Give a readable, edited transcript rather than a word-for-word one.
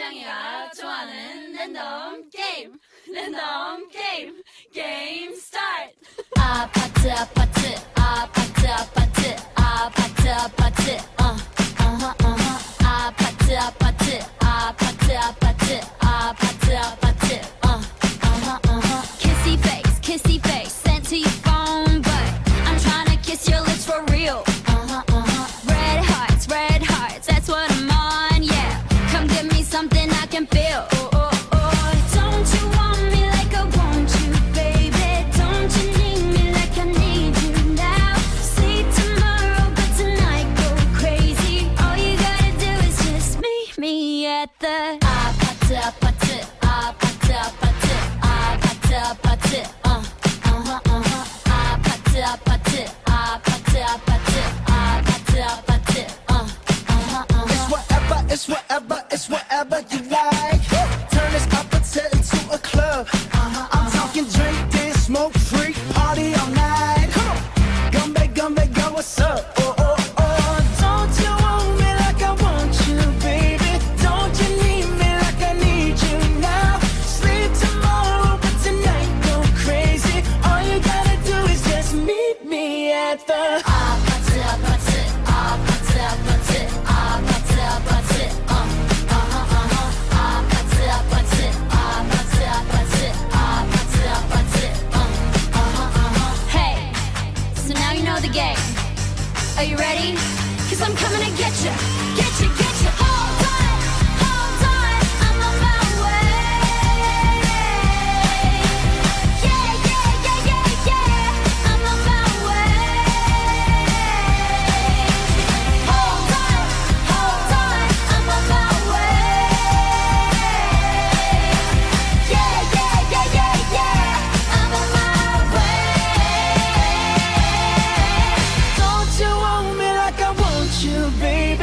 짱이가 좋아하는 랜덤 게임 게임 스타트. 아파트 아파트 아파트 아파트 아파트 아파트 아파트 아파트 아파트 아파트 아파트 아파트 kissy face sent to your phone but I'm trying to kiss your lips for real. Red hearts, that's what I'm on, yeah. Come give me something I can feel. Don't you want me like I want you, baby? Don't you need me like I need you now? See tomorrow, but tonight go crazy. All you gotta do is just meet me at the 아파트 아파트 아파트 아파트 아파트 아파트 아파트 아파트 아파트 아파트 아파트 It's whatever, it's whatever you like. Turn this opposite into a club. I'm talking drink, dance, smoke, freak, party all night. Come on, come back, go, what's up? Don't you want me like I want you, baby? Don't you need me like I need you now? Sleep tomorrow, but tonight go crazy. All you gotta do is just meet me at the 아파트 아파트 아파트 아파트 아파트 아파트 아파트 아파트 아파트 아파트 아파트 Hey, so now you know the game. Are you ready? 'Cause I'm coming to get you, get you, get you. Hold on, I'm on my way. Yeah, I'm on my way. Hold on, I'm on my way. Yeah, I'm on my way. Don't you want me like I want you, baby?